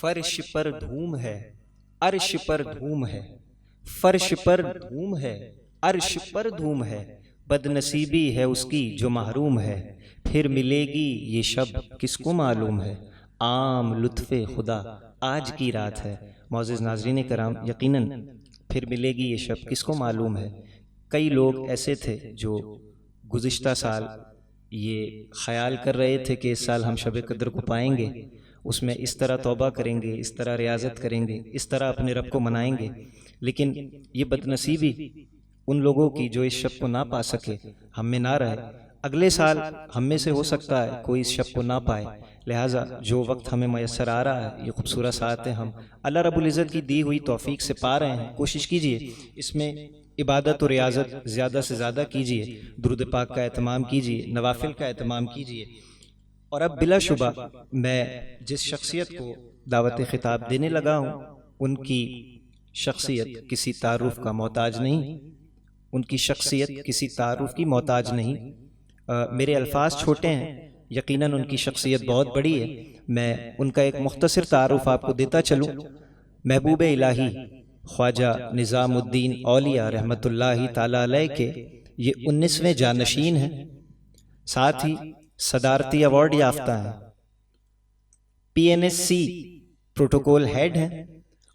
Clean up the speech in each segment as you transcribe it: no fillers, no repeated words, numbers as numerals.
فرش پر دھوم ہے عرش پر دھوم ہے، فرش پر دھوم ہے عرش پر دھوم ہے، بد نصیبی ہے اس کی جو محروم ہے، پھر ملے گی یہ شب کس کو معلوم ہے، عام لطف خدا آج کی رات ہے۔ معزز ناظرین کرام، یقیناً پھر ملے گی یہ شب کس کو معلوم ہے۔ کئی لوگ ایسے تھے جو گزشتہ سال یہ خیال کر رہے تھے کہ اس سال ہم شب قدر کو پائیں گے، اس میں اس طرح توبہ کریں گے، اس طرح ریاضت کریں گے، اس طرح اپنے رب کو منائیں گے، لیکن یہ بد نصیبی ان لوگوں کی جو اس شب کو نہ پا سکے ہم میں نہ رہے۔ اگلے سال ہم میں سے ہو سکتا ہے کوئی اس شب کو نہ پائے، لہٰذا جو وقت ہمیں میسر آ رہا ہے، یہ خوبصورت ساعتیں ہم اللہ رب العزت کی دی ہوئی توفیق سے پا رہے ہیں، کوشش کیجئے اس میں عبادت و ریاضت زیادہ سے زیادہ کیجئے، درود پاک کا اہتمام کیجئے، نوافل کا اہتمام کیجئے۔ اور اب بلا شبہ میں جس شخصیت کو دعوت خطاب دینے لگا ہوں، ان کی شخصیت کسی تعارف کا محتاج نہیں، ان کی شخصیت کسی تعارف کی محتاج نہیں۔ میرے الفاظ چھوٹے ہیں، یقیناً ان کی شخصیت بہت بڑی ہے۔ میں ان کا ایک مختصر تعارف آپ کو دیتا چلوں۔ محبوب الہی خواجہ نظام الدین اولیاء رحمۃ اللہ تعالی علیہ کے یہ 19ویں جانشین ہیں، ساتھ ہی صدارتی ایوارڈ یافتہ ہیں، PNSC پروٹوکول ہیڈ ہیں،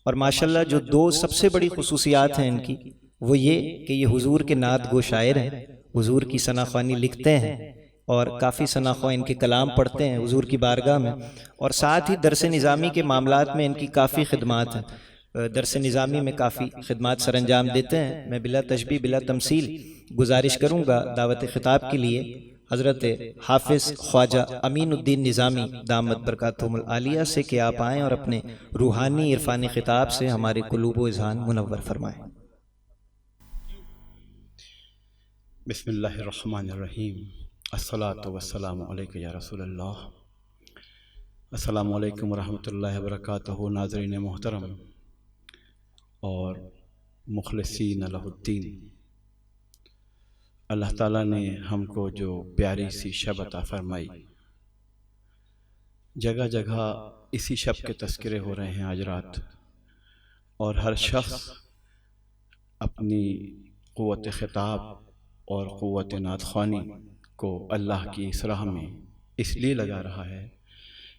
اور ماشاءاللہ جو دو سب سے بڑی خصوصیات ہیں ان کی وہ یہ کہ یہ حضور کے نعت گو شاعر ہیں، حضور کی ثنا خوانی لکھتے ہیں اور کافی ثنا خواں ان کے کلام پڑھتے ہیں حضور کی بارگاہ میں، اور ساتھ ہی درس نظامی کے معاملات میں ان کی کافی خدمات ہیں، درس نظامی میں کافی خدمات سر انجام دیتے ہیں۔ میں بلا تشبیہ بلا تمثیل گزارش کروں گا دعوت خطاب کے لیے حضرت حافظ خواجہ امین الدین نظامی دامت برکاتہم العالیہ سے کہ آپ آئیں اور اپنے روحانی عرفانی خطاب سے ہمارے قلوب و اذہان منور فرمائیں۔ بسم اللہ الرحمن الرحیم، الصلاۃ والسلام علیک یا رسول اللہ۔ السلام علیکم ورحمۃ اللہ وبرکاتہ۔ ناظرین محترم اور مخلصین لہ الدین، اللہ تعالیٰ نے ہم کو جو پیاری سی شب عطا فرمائی، جگہ جگہ اسی شب کے تذکرے ہو رہے ہیں آج رات، اور ہر شخص اپنی قوت خطاب اور قوت نعت خوانی کو اللہ کی اس راہ میں اس لیے لگا رہا ہے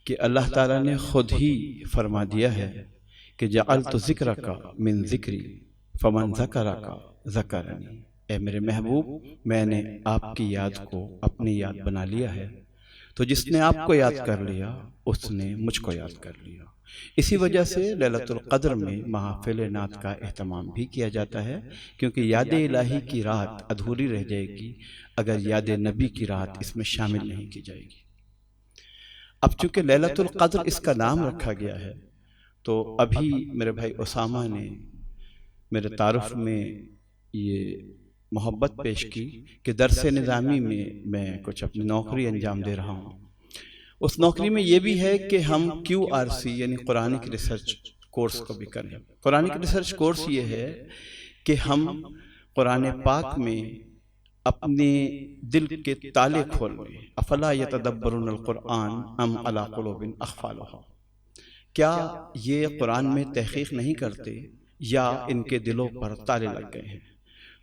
کہ اللہ تعالیٰ نے خود ہی فرما دیا ہے کہ جعلت ذکرک من ذکری فمن ذکرک ذکرنی، اے میرے محبوب میں نے آپ کی یاد کو اپنی یاد بنا لیا ہے، تو جس نے آپ کو یاد کر لیا اس نے مجھ کو یاد کر لیا۔ اسی وجہ سے لیلۃ القدر میں محافل نعت کا اہتمام بھی کیا جاتا ہے، کیونکہ یاد الہی کی رات ادھوری رہ جائے گی اگر یاد نبی کی رات اس میں شامل نہیں کی جائے گی۔ اب چونکہ لیلۃ القدر اس کا نام رکھا گیا ہے، تو ابھی میرے بھائی اسامہ نے میرے تعارف میں یہ محبت پیش کی کہ درس نظامی میں میں کچھ اپنی نوکری انجام دے رہا ہوں۔ اس نوکری میں یہ بھی ہے کہ ہم QRC یعنی قرآنک ریسرچ کورس کو بھی کریں۔ قرآنک ریسرچ کورس یہ ہے کہ ہم قرآن پاک میں اپنے دل کے تالے کھول لیں۔ افلا یتدبرون القرآن ام علی قلوب اقفالها، کیا یہ قرآن میں تحقیق نہیں کرتے یا ان کے دلوں پر تالے لگ گئے ہیں؟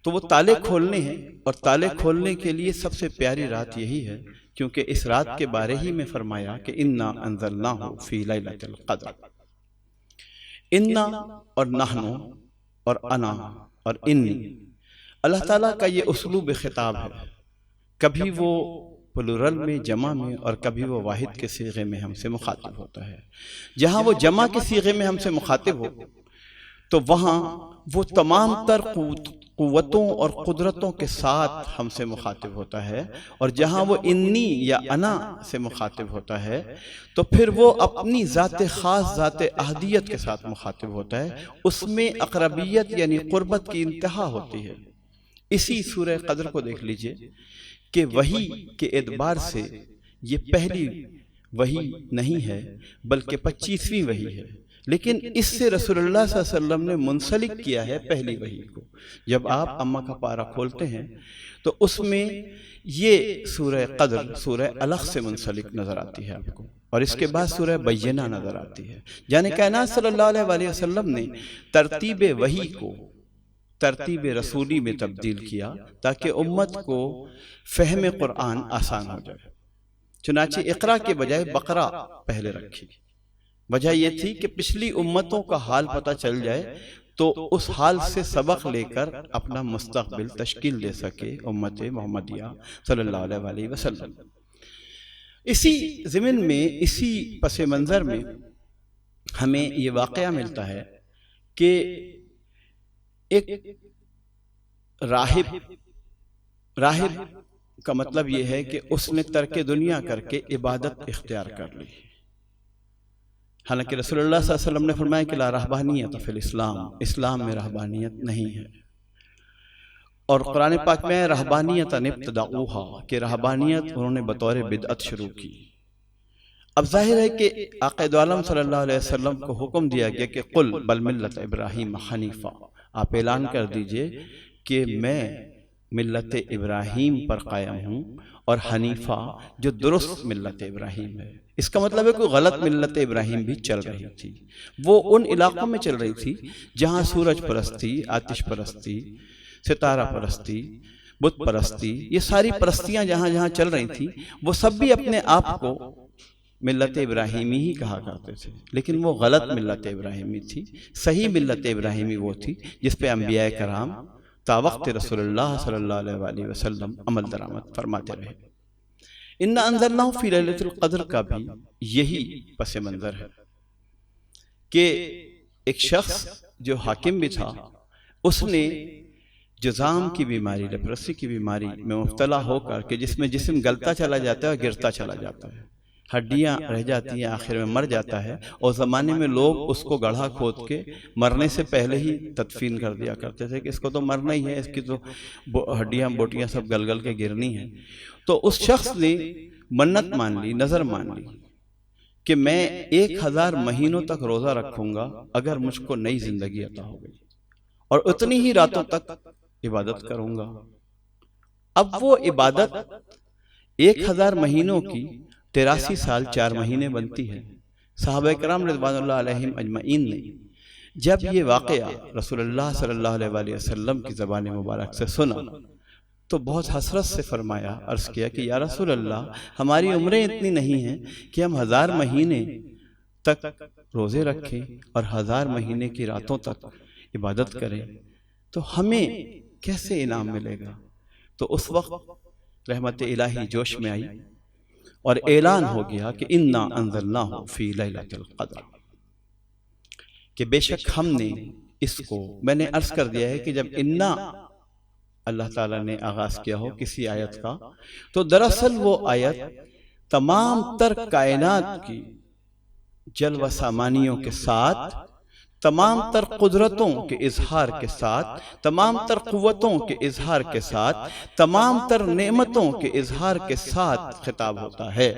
تو وہ تالے کھولنے ہیں، اور تالے کھولنے کے لیے سب سے پیاری رات یہی ہے، کیونکہ اس رات کے بارے ہی میں فرمایا کہ انا انزلناہ فی لیلۃ القدر۔ انا اور نحنو اور انا اور انی، اللہ تعالیٰ کا یہ اسلوب خطاب ہے، کبھی وہ پلورل میں جمع میں اور کبھی وہ واحد کے صیغے میں ہم سے مخاطب ہوتا ہے۔ جہاں وہ جمع کے صیغے میں ہم سے مخاطب ہو تو وہاں وہ تمام تر قوتوں اور قدرتوں کے ساتھ ہم سے مخاطب ہوتا ہے، اور جہاں وہ انی یا انا سے مخاطب ہوتا ہے تو پھر وہ اپنی ذات خاص، ذات احدیت کے ساتھ مخاطب ہوتا ہے، اس میں اقربیت یعنی قربت کی انتہا ہوتی ہے۔ اسی سورہ قدر کو دیکھ لیجئے کہ وحی کے اعتبار سے یہ پہلی وحی نہیں ہے بلکہ 25ویں وحی ہے، لیکن اس سے رسول اللہ صلی اللہ علیہ وسلم نے منسلک کیا ہے پہلی وحی کو۔ جب آپ امہ کا پارہ کھولتے ہیں تو اس میں یہ سورہ قدر، سورہ علق سے منسلک نظر آتی ہے آپ کو، اور اس کے بعد سورہ بینہ نظر آتی ہے۔ یعنی کائنات صلی اللہ علیہ وسلم نے ترتیب وحی کو ترتیب رسولی میں تبدیل کیا تاکہ امت کو فہم قرآن آسان ہو جائے۔ چنانچہ اقرا کے بجائے بقرہ پہلے رکھی۔ وجہ یہ تھی کہ پچھلی امتوں کا حال پتہ چل جائے تو اس حال سے سبق لے کر اپنا مستقبل تشکیل دے سکے امت محمدیہ صلی اللہ علیہ وسلم۔ اسی ضمن میں، اسی پس منظر میں ہمیں یہ واقعہ ملتا ہے کہ ایک راہب کا مطلب یہ ہے کہ اس نے ترک دنیا کر کے عبادت اختیار کر لی۔ حالانکہ رسول اللہ صلی اللہ علیہ وسلم نے فرمایا کہ لا رہبانیت فی الاسلام، اسلام میں رہبانیت نہیں ہے، اور قرآن پاک میں رہبانیت ابتدعوہا کہ رہبانیت انہوں نے بطور بدعت شروع کی۔ اب ظاہر ہے کہ آقا دو عالم صلی اللہ علیہ وسلم کو حکم دیا گیا کہ قل بل ملت ابراہیم حنیفہ، آپ اعلان کر دیجئے کہ میں ملت ابراہیم پر قائم ہوں، اور حنیفہ جو درست ملت ابراہیم ہے۔ اس کا مطلب ہے کہ غلط ملت ابراہیم بھی چل رہی تھی، وہ ان علاقوں میں چل رہی تھی جہاں سورج پرستی، آتش پرستی، ستارہ پرستی، بت پرستی، یہ ساری پرستیاں جہاں جہاں چل رہی تھی، وہ سب بھی اپنے آپ کو ملت ابراہیمی ہی کہا کرتے تھے، لیکن وہ غلط ملت ابراہیمی تھی۔ صحیح ملت ابراہیمی وہ تھی جس پہ انبیاء کرام تا وقت رسول اللہ صلی اللہ علیہ وسلم عمل درآمد فرماتے رہے۔ اِنَّا أَنزَلْنَاهُ فِي لَيْلَةِ الْقَدْرِ کا بھی یہی پس منظر ہے کہ ایک شخص جو حاکم بھی تھا، اس نے جذام کی بیماری، لیپرسی کی بیماری میں مبتلا ہو کر کہ جس میں جسم گلتا چلا جاتا ہے اور گرتا چلا جاتا ہے، ہڈیاں رہ جاتی ہیں، آخر میں مر جاتا ہے، اور زمانے میں لوگ اس کو گڑھا کھود کے مرنے سے پہلے ہی تدفین کر دیا کرتے تھے کہ اس کو تو مرنا ہی ہے، اس کی تو ہڈیاں بوٹیاں سب گل گل کے گرنی ہیں۔ تو اس شخص نے منت مان لی، نظر مان لی کہ میں 1000 مہینوں تک روزہ رکھوں گا اگر مجھ کو نئی زندگی عطا ہو گئی، اور اتنی ہی راتوں تک عبادت کروں گا۔ اب وہ عبادت 1000 مہینوں کی 83 سال 4 مہینے بنتی ہے۔ صحابہ کرام رضوان اللہ علیہم اجمعین نے جب یہ واقعہ رسول اللہ صلی اللہ علیہ وسلم کی زبان مبارک سے سنا تو بہت حسرت سے فرمایا، عرض کیا کہ یا رسول اللہ، ہماری عمریں اتنی نہیں ہیں کہ ہم 1000 مہینے تک روزے رکھیں اور 1000 مہینے کی راتوں تک عبادت کریں، تو ہمیں کیسے انعام ملے گا؟ تو اس وقت رحمت الہی جوش میں آئی اور اعلان ہو گیا کہ اِنَّا أَنزَلْنَاهُ فِي لَيْلَةِ الْقَدْرِ، کہ بے شک ہم نے اس کو، میں نے عرض کر دیا ہے کہ جب اِنَّا اللہ تعالیٰ نے آغاز کیا ہو کسی آیت کا، تو دراصل وہ آیت تمام تر کائنات کی جلوہ سامانیوں کے ساتھ، تمام تر قدرتوں کے اظہار کے ساتھ، تمام تر قوتوں کے اظہار کے ساتھ، تمام تر نعمتوں کے اظہار کے ساتھ خطاب ہوتا ہے۔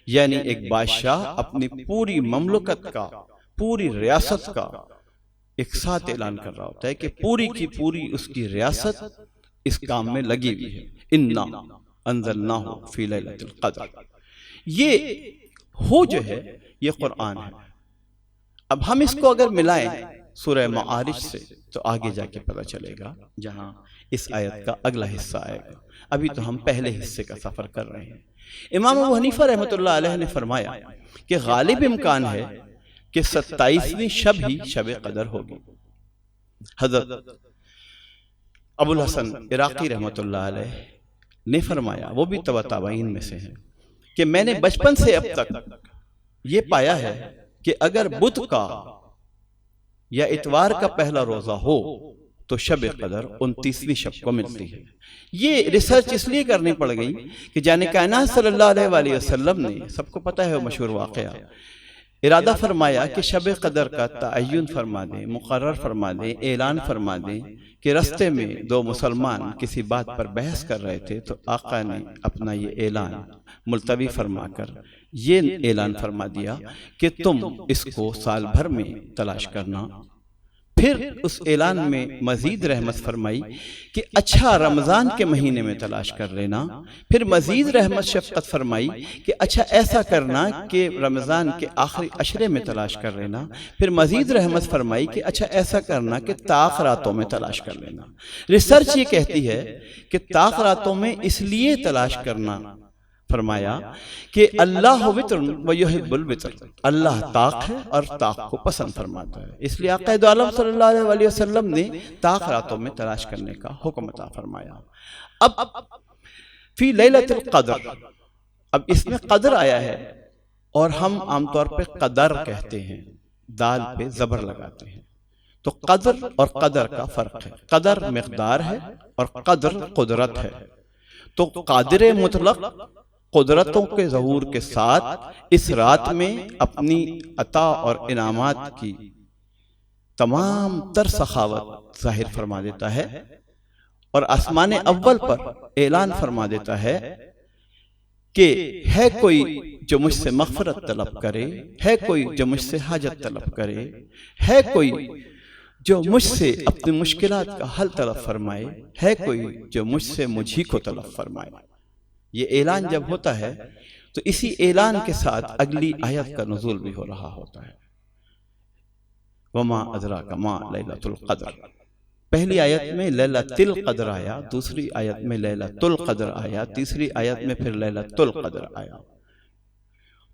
یعنی ایک بادشاہ اپنی پوری مملکت کا، پوری ریاست کا ایک ساتھ اعلان کر رہا ہوتا ہے کہ پوری کی پوری اس کی ریاست اس کام میں لگی ہوئی ہے۔ اِنَّا أَنزَلْنَاهُ فِي لَيْلَةِ الْقَدْرِ، یہ ہو جو ہے یہ قرآن ہے۔ اب ہم اس کو اگر ملائیں سورہ معارج سے تو آگے جا کے پتہ چلے گا، جہاں اس آیت کا اگلا حصہ آئے گا۔ ابھی تو ہم پہلے حصے کا سفر کر رہے ہیں۔ امام ابو حنیفہ رحمۃ اللہ علیہ نے فرمایا کہ غالب امکان ہے کہ 27ویں شب ہی شب قدر ہوگی۔ حضرت ابو الحسن عراقی رحمۃ اللہ علیہ نے فرمایا، وہ بھی تبع تابعین میں سے ہیں، کہ میں نے بچپن سے اب تک یہ پایا ہے کہ اگر بدھ کا یا اتوار کا پہلا روزہ ہو تو شب قدر 29ویں شب کو ملتی ہے۔ یہ ریسرچ اس لیے کرنی پڑ گئی کہ جانے کائنات صلی اللہ علیہ وسلم نے، سب کو پتہ ہے وہ مشہور واقعہ، ارادہ فرمایا کہ شب قدر کا تعین فرما دیں، مقرر فرما دیں، اعلان فرما دیں کہ رستے میں 2 مسلمان کسی بات پر بحث کر رہے تھے، تو آقا نے اپنا یہ اعلان ملتوی فرما کر یہ اعلان فرما دیا کہ تم اس کو سال بھر میں تلاش کرنا۔ پھر اس اعلان میں مزید رحمت فرمائی کہ اچھا رمضان کے مہینے میں تلاش کر لینا۔ پھر مزید رحمت شفقت فرمائی کہ اچھا ایسا کرنا کہ رمضان کے آخری عشرے میں تلاش کر لینا۔ پھر مزید رحمت فرمائی کہ اچھا ایسا کرنا کہ طاق راتوں میں تلاش کر لینا۔ ریسرچ یہ کہتی ہے کہ طاق راتوں میں اس لیے تلاش کرنا فرمایا کہ اللہ وطر ویحب الوطر، اللہ طاق ہے اور طاق کو پسند فرماتا ہے، اس لیے آقا دو عالم صلی اللہ علیہ وسلم نے طاق راتوں میں تلاش کرنے کا حکم عطا فرمایا۔ اب فی لیلۃ القدر، اب اس میں قدر آیا ہے اور ہم عام طور پہ قدر کہتے ہیں، دال پہ زبر لگاتے ہیں، تو قدر اور قدر کا فرق ہے۔ قدر مقدار ہے اور قدر قدرت ہے۔ تو قادر مطلق قدرتوں کے ظہور کے ساتھ اس رات میں اپنی عطا اور انعامات کی تمام تر سخاوت ظاہر فرما دیتا ہے اور آسمان اول پر اعلان فرما دیتا ہے کہ ہے کوئی جو مجھ سے مغفرت طلب کرے، ہے کوئی جو مجھ سے حاجت طلب کرے، ہے کوئی جو مجھ سے اپنی مشکلات کا حل طلب فرمائے، ہے کوئی جو مجھ سے مجھی کو طلب فرمائے۔ یہ اعلان جب ہوتا ہے تو اسی اعلان کے ساتھ اگلی آیت کا نزول بھی ہو رہا ہوتا ہے، وما ادراک ما لیلۃ القدر۔ پہلی آیت میں لیلۃ القدر آیا، دوسری آیت میں لیلۃ القدر آیا، تیسری آیت میں پھر لیلۃ القدر آیا۔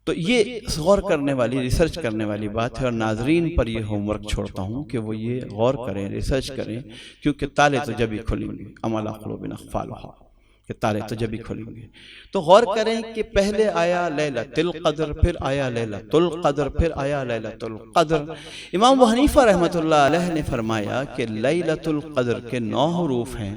تو یہ غور کرنے والی، ریسرچ کرنے والی بات ہے، اور ناظرین پر یہ ہوم ورک چھوڑتا ہوں کہ وہ یہ غور کریں، ریسرچ کریں، کیونکہ تالے تو جب ہی کھلیں گے، ام علی قلوب اقفالھا، کہ تالے تو جب ہی کھلیں گے۔ تو غور کریں کہ پہلے آیا لیلۃ القدر، پھر آیا لیلۃ القدر، پھر آیا لیلۃ القدر۔ امام ابو حنیفہ رحمۃ اللہ علیہ نے فرمایا کہ لیلۃ القدر کے 9 حروف ہیں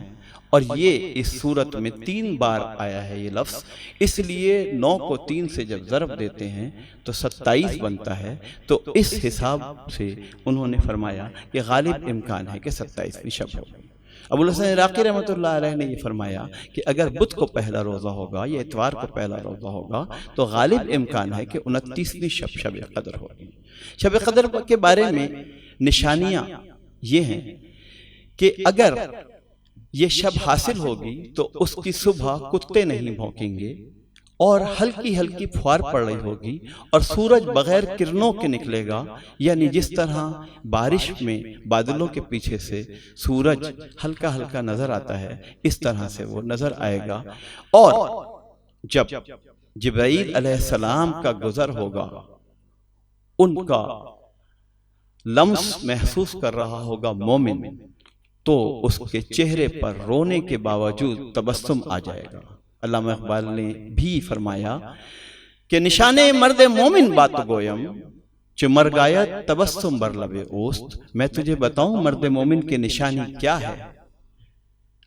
اور یہ اس صورت میں 3 بار آیا ہے یہ لفظ، اس لیے 9 کو 3 سے جب ضرب دیتے ہیں تو 27 بنتا ہے۔ تو اس حساب سے انہوں نے فرمایا کہ غالب امکان ہے کہ 27ویں شب ہوگی۔ ابو الحسن عراقی رحمۃ اللہ علیہ نے یہ فرمایا کہ اگر بدھ کو پہلا روزہ ہوگا یا اتوار کو پہلا روزہ ہوگا تو غالب امکان ہے کہ 29ویں شب قدر ہوگی۔ شب قدر کے بارے میں نشانیاں یہ ہیں کہ اگر یہ شب حاصل ہوگی تو اس کی صبح کتے نہیں بھونکیں گے اور ہلکی ہلکی پھوار پڑ رہی ہوگی اور سورج بغیر کرنوں کے نکلے گا، یعنی جس طرح بارش میں بادلوں کے پیچھے سے سورج ہلکا ہلکا نظر آتا ہے اس طرح سے وہ نظر آئے گا۔ اور جب جبرائیل علیہ السلام کا گزر ہوگا، ان کا لمس محسوس کر رہا ہوگا مومن، تو اس کے چہرے پر رونے کے باوجود تبسم آ جائے گا۔ علامہ اقبال نے بھی فرمایا کہ نشانے مرد مومن بات گویم چو مرگایت تبسم بر لب اوست۔ میں تجھے بتاؤں مرد مومن کی نشانی کیا ہے،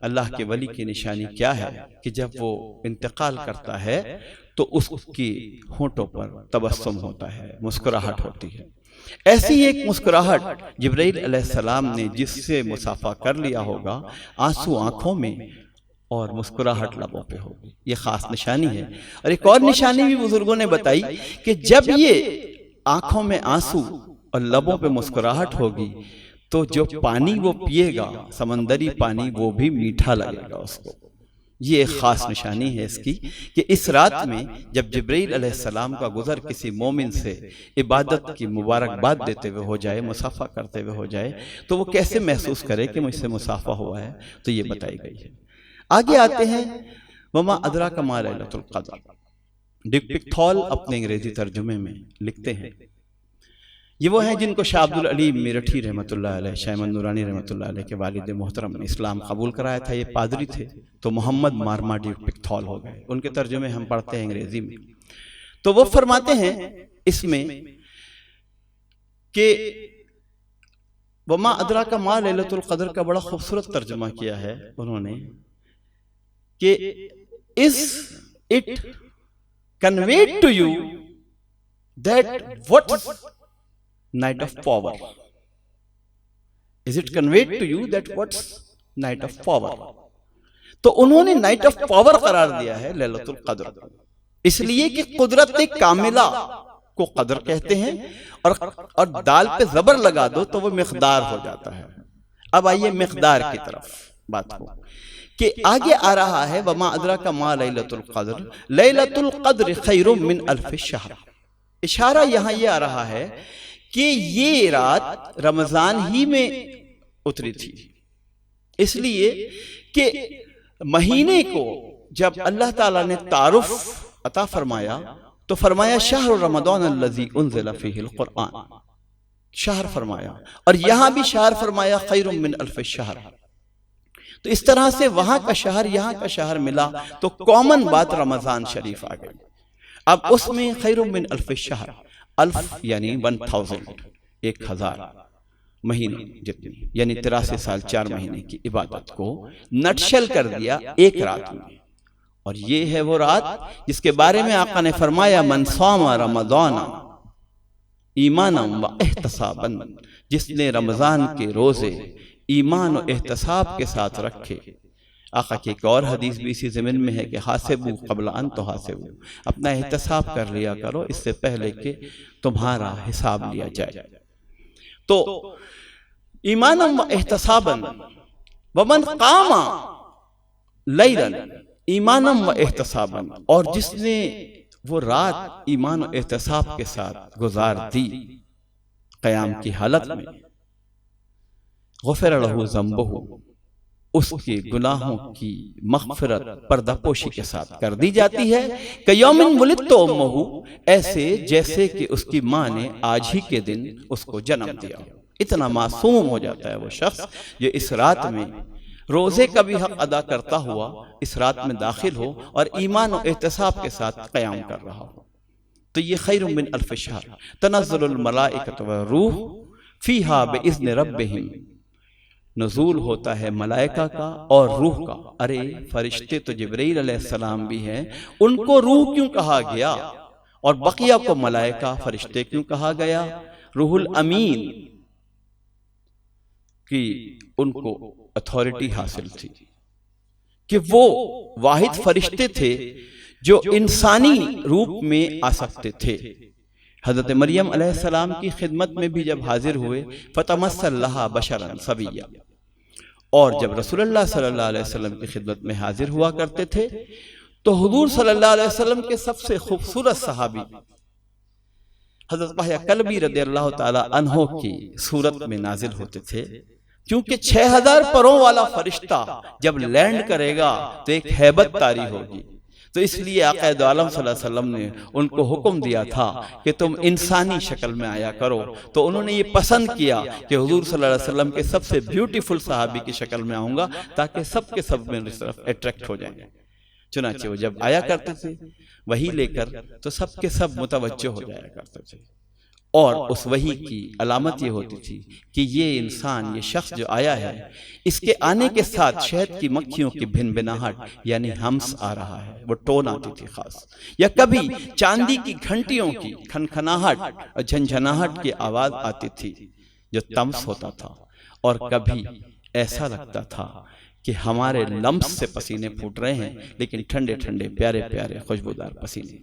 اللہ کے ولی کی نشانی کیا ہے کہ جب وہ انتقال کرتا ہے تو اس کی ہونٹوں پر تبسم ہوتا ہے، مسکراہٹ ہوتی ہے۔ ایسی ایک مسکراہٹ جبرائیل علیہ السلام نے جس سے مصافحہ کر لیا ہوگا، آنسو آنکھوں میں اور مسکراہٹ لبوں پہ ہوگی، یہ خاص نشانی ہے۔ اور ایک اور نشانی بھی بزرگوں نے بتائی کہ جب یہ آنکھوں میں آنسو اور لبوں پہ مسکراہٹ ہوگی تو جو پانی وہ پیے گا، سمندری پانی، وہ بھی میٹھا لگے گا اس کو۔ یہ ایک خاص نشانی ہے اس کی کہ اس رات میں جب جبرائیل علیہ السلام کا گزر کسی مومن سے عبادت کی مبارکباد دیتے ہوئے ہو جائے، مصافحہ کرتے ہوئے ہو جائے، تو وہ کیسے محسوس کرے کہ مجھ سے مصافحہ ہوا ہے، تو یہ بتائی گئی ہے۔ آگے آتے ہیں وما ادراک ما لیلۃ القدر۔ ڈک پکتھول اپنے انگریزی ترجمے میں لکھتے ہیں، یہ وہ ہیں جن کو شاہ عبد العلیم میرٹھی رحمۃ اللہ علیہ، شاہ احمد نورانی رحمۃ اللہ علیہ کے والد محترم نے اسلام قبول کرایا تھا۔ یہ پادری تھے تو محمد مارما ڈک پکتھول ہو گئے، ان کے ترجمے ہم پڑھتے ہیں انگریزی میں۔ تو وہ فرماتے ہیں اس میں کہ وما ادراک ما لیلۃ القدر کا بڑا خوبصورت ترجمہ کیا ہے انہوں نے کہ is it conveyed to you that what night of power? Is it conveyed to you that what's night of power? تو انہوں نے نائٹ آف پاور قرار دیا ہے لیلۃ القدر کو۔ اس لیے کہ قدرت کاملہ کو قدر کہتے ہیں، اور دال پہ زبر لگا دو تو وہ مقدار ہو جاتا ہے۔ اب آئیے مقدار کی طرف بات کو، کہ آگے آ رہا ہے وما ادراک ما لیلۃ القدر، لیلۃ القدر خیر من الف شہر۔ اشارہ یہاں یہ آ رہا ہے کہ یہ رات رمضان ہی میں اتری تھی، اس لیے کہ مہینے کو جب اللہ تعالیٰ نے تعارف عطا فرمایا تو فرمایا شہر رمضان الذی انزل فیہ القرآن، شہر فرمایا، اور یہاں بھی شہر فرمایا خیر من الف شہر۔ تو اس طرح سے وہاں کا شہر یہاں کا شہر ملا تو کامن بات رمضان شریف آ گئی۔ اب اس میں خیر من الف شہر، الف یعنی 1000، 1000 مہینے جتنی، یعنی 83 سال 4 مہینے کی عبادت کو نٹشل کر دیا ایک رات میں۔ اور یہ ہے وہ رات جس کے بارے میں آقا نے فرمایا من صام رمضان ایمانا و احتسابا، جس نے رمضان کے روزے ایمان و احتساب کے ساتھ رکھے۔ آقا کی ایک اور حدیث بھی اسی ضمن میں ہے کہ حاسبو قبل ان تحاسبو، اپنا احتساب کر لیا کرو اس سے پہلے کہ تمہارا حساب لیا جائے۔ تو ایمانا و احتسابا، ومن قام لیلا ایمانا و احتسابا، اور جس نے وہ رات ایمان و احتساب کے ساتھ گزار دی قیام کی حالت میں، غفر لہ ذنبہ، اس کے گناہوں کی مغفرت پردہ پوشی کے ساتھ کر دی جاتی ہے۔ کیوم ولدت امہ، ایسے جیسے کہ اس کی ماں نے آج ہی کے دن اس کو جنم دیا۔ اتنا معصوم ہو جاتا ہے وہ شخص جو اس رات میں روزے کا بھی حق ادا کرتا ہوا اس رات میں داخل ہو اور ایمان و احتساب کے ساتھ قیام کر رہا ہو۔ تو یہ خیر من الف شہر، تنزل الملائکۃ والروح فیہا باذن ربہم، نزول ہوتا ہے ملائکہ کا اور روح کا۔ ارے فرشتے تو جبرائیل علیہ السلام بھی ہیں، ان کو روح کیوں کہا گیا اور بقیہ کو ملائکہ فرشتے کیوں کہا گیا؟ روح الامین کی ان کو اتھارٹی حاصل تھی کہ وہ واحد فرشتے تھے جو انسانی روپ میں آ سکتے تھے۔ حضرت مریم علیہ السلام کی خدمت میں بھی جب حاضر ہوئے فتمثل لہا بشرا سویا، اور جب رسول اللہ صلی اللہ علیہ وسلم کی خدمت میں حاضر ہوا کرتے تھے تو حضور صلی اللہ علیہ وسلم کے سب سے خوبصورت صحابی حضرت بحیہ کلبی رضی اللہ تعالی عنہ کی صورت میں نازل ہوتے تھے، کیونکہ 6000 پروں والا فرشتہ جب لینڈ کرے گا تو ایک ہیبت طاری ہوگی۔ تو اس لیے آقا دو عالم صلی اللہ علیہ وسلم نے ان کو حکم دیا تھا کہ تم انسانی شکل میں آیا کرو، تو انہوں نے یہ پسند کیا کہ حضور صلی اللہ علیہ وسلم کے سب سے بیوٹیفل صحابی کی شکل میں آؤں گا تاکہ سب کے سب میری طرف اٹریکٹ ہو جائیں۔ چنانچہ وہ جب آیا کرتے تھے وحی لے کر تو سب کے سب متوجہ ہو جایا کرتے تھے، اور اس وحی کی علامت یہ ہوتی تھی کہ یہ انسان، یہ شخص جو آیا ہے، اس کے آنے کے ساتھ شہد کی مکھیوں کی بھن بھناہٹ یعنی ہمس آ رہا ہے، وہ ٹون آتی تھی خاص، یا کبھی چاندی کی گھنٹیوں کی کھنکھناہٹ اور جھنجھناہٹ کی آواز آتی تھی جو تمس ہوتا تھا، اور کبھی ایسا لگتا تھا کہ ہمارے لمس سے پسینے پھوٹ رہے ہیں لیکن ٹھنڈے ٹھنڈے پیارے پیارے خوشبودار پسینے۔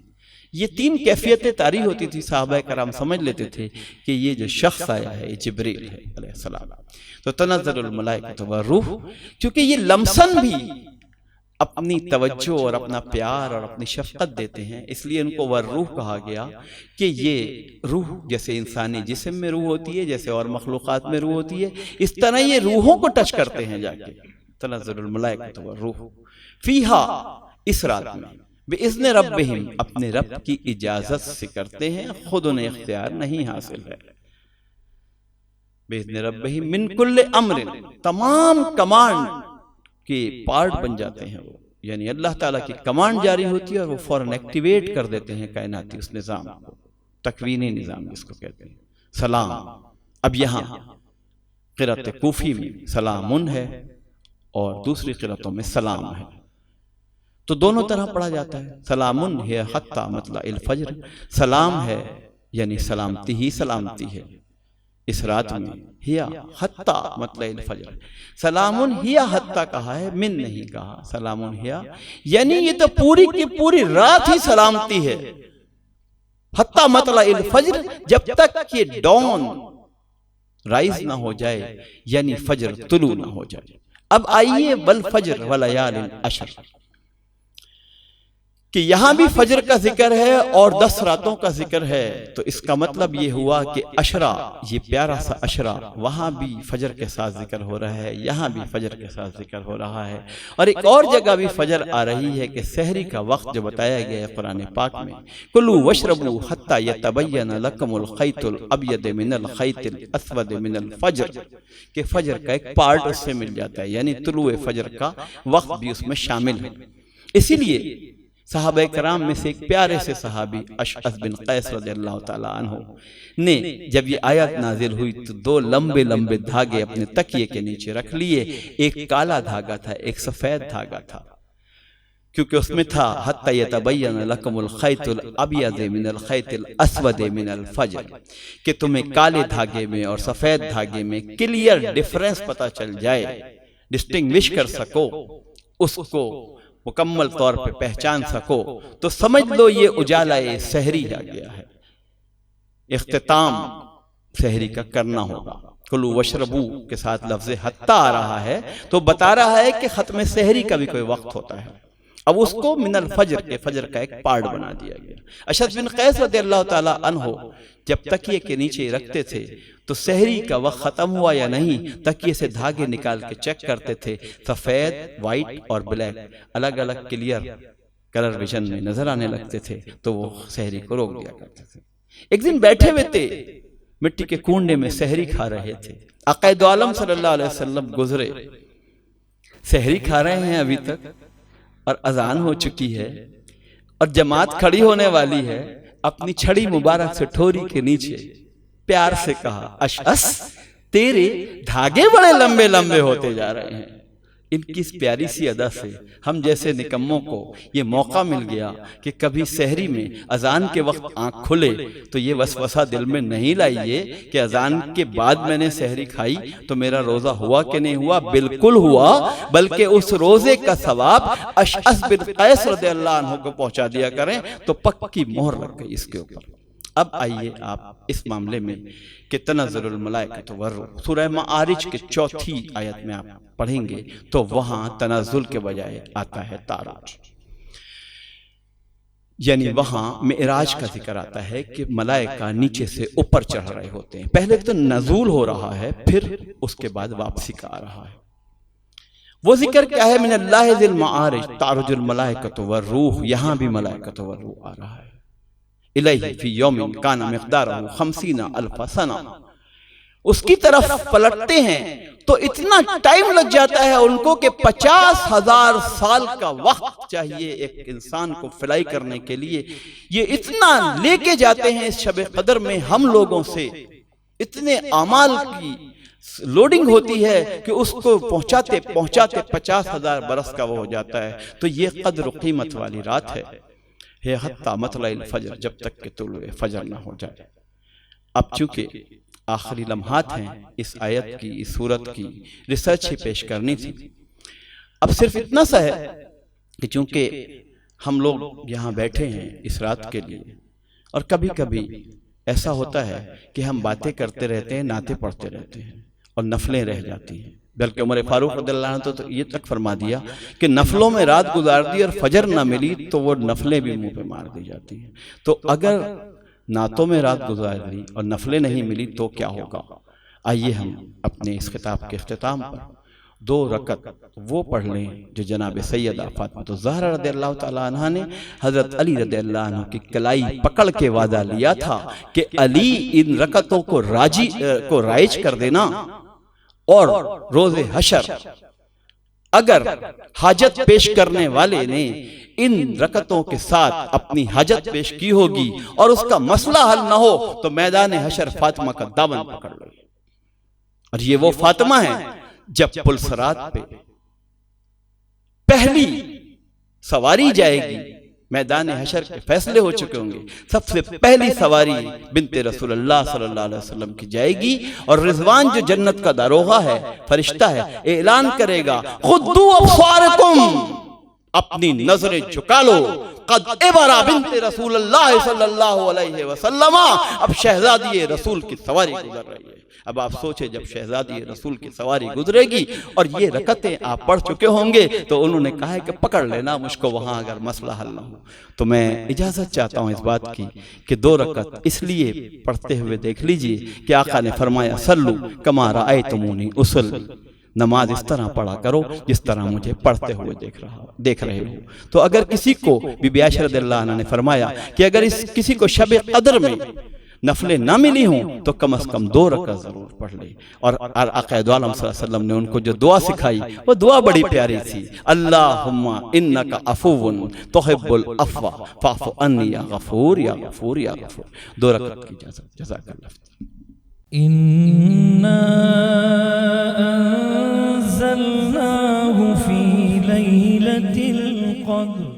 یہ 3 کیفیتیں طاری ہوتی تھی، صحابہ کرام سمجھ لیتے تھے کہ یہ جو شخص آیا ہے یہ جبریل ہے علیہ السلام۔ تو تنزل الملائکۃ والروح، کیونکہ یہ لمسن بھی اپنی توجہ اور اپنا پیار اور اپنی شفقت دیتے ہیں، اس لیے ان کو والروح کہا گیا کہ یہ روح جیسے انسانی جسم میں روح ہوتی ہے، جیسے اور مخلوقات میں روح ہوتی ہے، اس طرح یہ روحوں کو ٹچ کرتے ہیں جا کے۔ تنزل الملائکۃ والروح فیہا، اس رات میں بِإِذْنِ رَبِّهِمْ، اپنے رب کی اجازت سے کرتے ہیں، خود انہیں اختیار نہیں حاصل ہے۔ بِإِذْنِ رَبِّهِمْ مِنْ كُلِّ أَمْرٍ، تمام کمانڈ کے پارٹ بن جاتے ہیں وہ، یعنی اللہ تعالیٰ کی کمانڈ جاری ہوتی ہے اور وہ فوراً ایکٹیویٹ کر دیتے ہیں کائناتی اس نظام کو، تکوینی نظام جس کو کہتے ہیں۔ سلام، اب یہاں قرأت کوفی میں سلامن ہے اور دوسری قرأتوں میں سلام ہے، تو دونوں طرح پڑھا جاتا ہے۔ سلامن ہے حتی مطلع الفجر، سلام ہے یعنی سلامتی ہی سلامتی ہے، اس رات میں، ہیا حتی مطلع الفجر، سلام ہیا حتی کہا ہے، من نہیں کہا، سلام ہیا یعنی یہ تو پوری کی پوری رات ہی سلامتی ہے، حتی مطلع الفجر جب تک یہ ڈون رائز نہ ہو جائے، یعنی فجر طلوع نہ ہو جائے۔ اب آئیے والفجر ولیال عشر، کہ یہاں بھی فجر کا ذکر ہے اور 10 راتوں کا ذکر ہے، تو اس کا مطلب یہ ہوا کہ عشرہ، یہ پیارا سا عشرہ، وہاں بھی فجر کے ساتھ ذکر ہو رہا ہے، یہاں بھی فجر کے ساتھ ذکر ہو رہا ہے، اور ایک اور جگہ بھی فجر آ رہی ہے کہ سحری کا وقت جو بتایا گیا ہے قرآن پاک میں، کلوا واشربوا حتی یتبین لکم الخیط الابیض من الخیط الاسود من الفجر، کہ فجر کا ایک پارٹ اس سے مل جاتا ہے، یعنی طلوع فجر کا وقت بھی اس میں شامل ہے۔ اسی لیے صحابہ کرام میں سے ایک پیارے سے صحابی اشعث بن قیس رضی اللہ تعالیٰ عنہ نے جب یہ آیت نازل ہوئی تو 2 لمبے لمبے دھاگے اپنے تکیے کے نیچے رکھ لیے، ایک کالا دھاگا تھا، ایک سفید دھاگا تھا، کیونکہ اس میں تھا حتی یتبین لکم الخیط الابیض من الخیط الاسود من الفجر، کہ تمہیں کالے دھاگے میں اور سفید دھاگے میں کلیئر ڈیفرنس پتا چل جائے، ڈسٹنگوش کر سکو، اس کو مکمل طور پہ پہچان سکو، تو سمجھ لو یہ اجالہ سحری آ گیا ہے، اختتام سحری کا کرنا ہوگا۔ کلوا واشربوا کے ساتھ لفظ حتی آ رہا ہے تو بتا رہا ہے کہ ختم سحری کا بھی کوئی وقت ہوتا ہے، اب اس کو من الفجر کے فجر کا ایک پارٹ بنا دیا گیا۔ اشعث بن قیس رضی اللہ تعالیٰ عنہ جب تکیے کے نیچے رکھتے تھے تو سحری کا وقت ختم ہوا یا نہیں، تکیے سے دھاگے نکال کے چیک کرتے تھے، سفید، وائٹ اور بلیک الگ الگ کلیئر کلر ویژن میں نظر آنے لگتے تھے، تو وہ سحری کو روک دیا کرتے تھے۔ ایک دن بیٹھے ہوئے تھے، مٹی کے کنڈے میں سحری کھا رہے تھے، آقا دو عالم صلی اللہ علیہ وسلم گزرے، سحری کھا رہے ہیں ابھی تک اور اذان ہو چکی ہے اور جماعت کھڑی ہونے والی ہے، اپنی چھڑی مبارک سے ٹھوری کے نیچے پیار سے کہا، اشعث تیرے دھاگے بڑے لمبے لمبے ہوتے جا رہے ہیں۔ ان کی اس پیاری سی ادا سے ہم جیسے نکموں کو یہ موقع مل گیا کہ کبھی سحری میں اذان کے وقت آنکھ کھلے تو یہ وسوسہ دل میں نہیں لائیے کہ اذان کے بعد میں نے سحری کھائی تو میرا روزہ ہوا کہ نہیں ہوا، بالکل ہوا، بلکہ اس روزے کا ثواب اشعث بن قیس رضی اللہ عنہ کو پہنچا دیا کریں، تو پکی مہر لگ گئی اس کے اوپر۔ اب آئیے آپ اس معاملے میں کہ تنزل الملائکۃ والروح، سورہ معارج کے 4 آیت میں آپ پڑھیں گے تو وہاں تنزل کے بجائے آتا ہے تعارج، یعنی وہاں معراج کا ذکر آتا ہے کہ ملائکہ نیچے سے اوپر چڑھ رہے ہوتے ہیں، پہلے تو نزول ہو رہا ہے، پھر اس کے بعد واپسی کا آ رہا ہے۔ وہ ذکر کیا ہے؟ من اللہ ذی المعارج تعرج الملائکۃ والروح، یہاں بھی ملائکۃ والروح آ رہا ہے، الیہ فی یوم کان مقدارہ 50,000 سنہ، اس کی طرف پلٹتے ہیں تو اتنا ٹائم لگ جاتا ہے ان کو کہ 50,000 سال کا وقت چاہیے ایک انسان کو فلائی کرنے کے لیے۔ یہ اتنا لے کے جاتے ہیں اس شب قدر میں ہم لوگوں سے، اتنے اعمال کی لوڈنگ ہوتی ہے کہ اس کو پہنچاتے 50,000 برس کا وہ ہو جاتا ہے۔ تو یہ قدر و قیمت والی رات ہے حتی مطلع الفجر، جب تک کہ طلوع فجر نہ ہو جائے۔ اب چونکہ آخری لمحات ہیں اس آیت کی، اس سورت کی ریسرچ ہی پیش کرنی تھی، اب صرف اتنا سا ہے کہ چونکہ ہم لوگ یہاں بیٹھے ہیں اس رات کے لیے، اور کبھی کبھی ایسا ہوتا ہے کہ ہم باتیں کرتے رہتے ہیں، نعتیں پڑھتے رہتے ہیں اور نفلیں رہ جاتی ہیں، بلکہ عمر فاروق رضی اللہ عنہ تو یہ تک فرما دیا کہ نفلوں میں رات گزار دی اور فجر نہ ملی تو وہ نفلیں بھی منہ پہ مار دی جاتی ہیں۔ تو اگر نعتوں میں رات گزار دی اور نفلیں نہیں ملی تو کیا ہوگا؟ آئیے ہم اپنے اس خطاب کے اختتام پر 2 رکعت وہ پڑھ لیں جو جناب سیدہ فاطمہ الزہرا رضی اللہ تعالیٰ عنہ نے حضرت علی رضی اللہ عنہ کی کلائی پکڑ کے وعدہ لیا تھا کہ علی ان رکعتوں کو رائج کر دینا، اور روز حشر اگر حاجت پیش کرنے والے نے ان رکعتوں کے ساتھ اپنی حاجت پیش کی ہوگی اور اس کا مسئلہ حل نہ ہو تو میدان حشر فاطمہ کا دامن پکڑ لو، اور یہ وہ فاطمہ ہے جب پلسرات پہ پہلی سواری جائے گی میدان حشر کے فیصلے ہو چکے ہوں گے، سب سے پہلی سواری بنت رسول اللہ صلی اللہ علیہ وسلم کی جائے گی، اور رضوان جو جنت کا داروغہ ہے، فرشتہ ہے، اعلان کرے گا خُذُّوا أَبْصَارَكُمْ، اپنی نظریں جھکا لو، قد عبر بنت رسول اللہ صلی اللہ علیہ وسلم، اب شہزادی رسول کی سواری گزر رہی ہے۔ اب آپ سوچیں جب شہزادی رسول کی سواری گزرے گی اور یہ رکعتیں آپ پڑھ چکے ہوں گے تو انہوں نے کہا ہے کہ پکڑ لینا مجھ کو وہاں اگر مسئلہ حل نہ ہو۔ تو میں اجازت چاہتا ہوں اس بات کی کہ 2 رکعت اس لیے پڑھتے ہوئے دیکھ لیجئے کہ آقا نے فرمایا صلو کما رأیتمونی اصلی، نماز اس طرح پڑھا کرو جس طرح مجھے پڑھتے ہوئے دیکھ رہے ہو۔ تو اگر کسی کو بی بی عائشہ رضی اللہ عنہ نے فرمایا کہ اگر کسی کو شب قدر میں نفلیں نہ ملی ہوں تو کم از کم 2 رکعت ضرور پڑھ لے، اور آقا دو عالم صلی اللہ علیہ وسلم نے ان کو جو دعا سکھائی وہ دعا بڑی پیاری تھی، اللہم انک عفو تحب العفو فاعف عنی یا غفور یا غفور یا غفور۔ 2 رکعت کی اجازت، جزاک اللہ۔ إنا أنزلناه في ليلة القدر